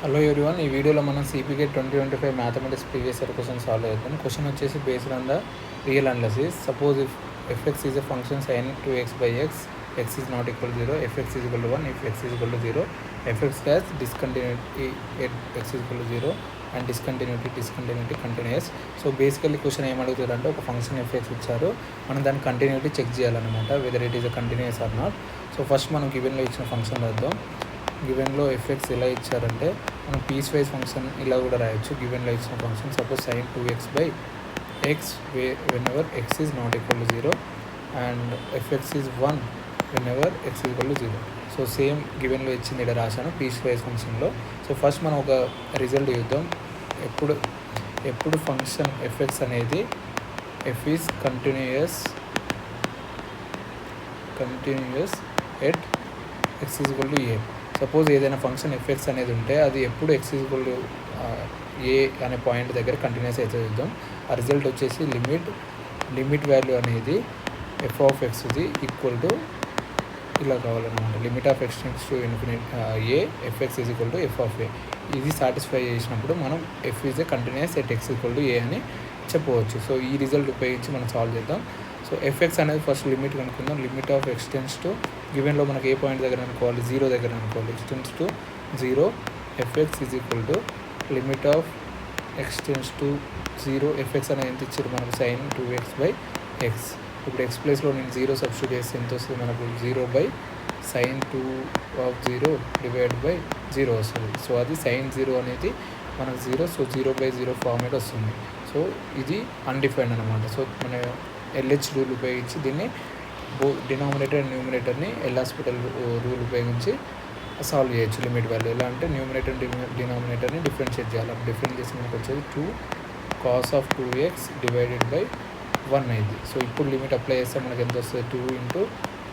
Hello everyone, ఈ వీడియోలో మనం CPK 2025 mathematics previous year question solve చేద్దాం. క్వశ్చన్ వచ్చేసి based on the real analysis. Suppose if fx is a function sin 2x by x, x is not equal to 0, fx is equal to 1, if x is equal to 0, fx has discontinuity at x is equal to 0 and discontinuity continuous. So basically question ఏమడుగుతుందంటే, ఒక function fx ఇచ్చారు, మనం దాని continuity check చేయాలన్నమాట, whether it is a continuous or not. So first మనం గివెన్లో ఇచ్చిన function రాద్దాం. గివెన్లో ఎఫ్ఎక్స్ ఎలా ఇచ్చారంటే, మనం పీస్ వైజ్ ఫంక్షన్ ఇలా కూడా రాయొచ్చు. గివెన్లో ఇచ్చిన function suppose sin 2x by x whenever x is not equal to 0 and fx is 1 whenever x is equal to 0. So same గివెన్లో ఇచ్చింది ఇక్కడ రాశాను పీస్ వైజ్ ఫంక్షన్లో. సో ఫస్ట్ మనం ఒక రిజల్ట్ చూద్దాం. ఎప్పుడు ఫంక్షన్ ఎఫ్ఎక్స్ అనేది f is continuous at x is equal to a. Suppose ఏదైనా ఫంక్షన్ ఎఫ్ఎక్స్ అనేది ఉంటే అది ఎప్పుడు ఎక్స్ ఈక్వల్ టు ఏ అనే పాయింట్ దగ్గర కంటిన్యూస్ అయితే చూద్దాం. ఆ రిజల్ట్ వచ్చేసి లిమిట్ వాల్యూ అనేది ఎఫ్ ఆఫ్ ఎక్స్ది ఈక్వల్ టు ఇలా కావాలన్నమాట. Limit of x tends to infinite a f x is equal to f of a. ఇది సాటిస్ఫై చేసినప్పుడు మనం f is a continuous at x equal to a అని చెప్పవచ్చు. సో ఈ రిజల్ట్ ఉపయోగించి మనం సాల్వ్ చేద్దాం. సో ఎఫ్ఎక్స్ అనేది ఫస్ట్ లిమిట్ కనుక్కుందాం. లిమిట్ ఆఫ్ ఎక్స్టెన్స్ టు గివెన్లో మనకి ఏ పాయింట్ దగ్గర అనుకోవాలి, 0 దగ్గర అనుకోవాలి. ఎక్స్టెన్స్ to 0 f x is equal to limit of x tends to 0 f x అనేది ఎంత ఇచ్చారు మనకు, sin 2x by x. ఇప్పుడు ఎక్స్ ప్లేస్లో నేను 0 సబ్స్టిట్యూట్ చేస్తే ఎంత వస్తుంది మనకు, 0 by sin 2 of 0 divide by 0 వస్తుంది. సో అది sin 0 అనేది మనకు 0, సో 0 by 0 ఫార్మేట్ వస్తుంది. సో ఇది అన్డిఫైన్డ్ అనమాట. సో మన ఎల్హెచ్ రూల్ ఉపయోగించి దీన్ని డినామినేటర్ అండ్ న్యూమినేటర్ని ఎల్ హాస్పిటల్ రూల్ ఉపయోగించి సాల్వ్ చేయొచ్చు. లిమిట్ వాల్యూ ఎలా అంటే, న్యూమినేటర్ డినామినేటర్ని డిఫరెన్షియేట్ చేయాలి. డిఫరెన్స్ చేసి మనకు వచ్చేది 2 cos of 2x divided by 1 అయింది. సో ఇప్పుడు లిమిట్ అప్లై చేస్తే మనకు ఎంత వస్తుంది, 2 into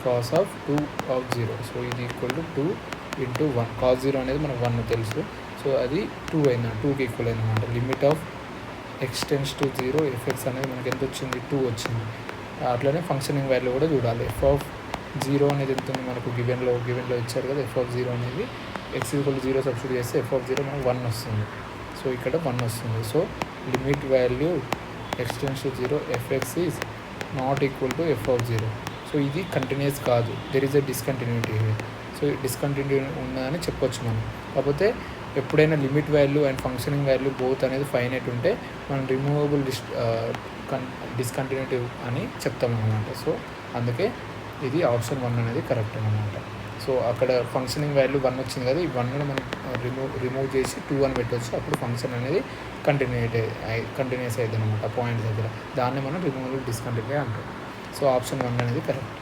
cos of 2 of 0. So ఇది ఈక్వల్ టు 2 into 1. cos 0 అనేది మనకు 1 తెలుసు. సో అది 2 అయింది, 2కి ఈక్వల్ అయిందన్నమాట. Limit of x tends to 0 f x అనేది మనకి ఎంత వచ్చింది, 2 వచ్చింది. అట్లనే ఫంక్షనింగ్ వాల్యూ కూడా చూడాలి. ఎఫ్ ఆఫ్ 0 అనేది ఎంత ఉంది మనకు, గివెన్లో ఇచ్చారు కదా. ఎఫ్ ఆఫ్ 0 అనేది ఎక్స్ ఈక్వల్ 0 సబ్స్టిట్యూట్ చేస్తే ఎఫ్ ఆఫ్ 0 మనకు 1 వస్తుంది. సో ఇక్కడ 1 వస్తుంది. So limit value x tends to 0 f x is not equal to f of 0. So ఇది కంటిన్యూస్ కాదు, there is a discontinuity. So discontinue ఉందని చెప్పొచ్చు మనం. కాకపోతే ఎప్పుడైనా limit value and functioning value both అనేది ఫైనైట్ ఉంటే మనం రిమూవబుల్ డిస్కంటిన్యూటీ అని చెప్తాం అన్నమాట. సో అందుకే ఇది ఆప్షన్ 1 అనేది కరెక్ట్ అన్నమాట. సో అక్కడ ఫంక్షనింగ్ వాల్యూ 1 వచ్చింది కదా, ఈ 1ని మనం రిమూవ్ చేసి 2 అని పెట్టవచ్చు. అప్పుడు ఫంక్షన్ అనేది కంటిన్యూస్ అవుతుంది అనమాట పాయింట్ దగ్గర. దాన్ని మనం రిమూవబుల్ డిస్కంటిన్యూటీ అంటాం. సో ఆప్షన్ 1 అనేది కరెక్ట్.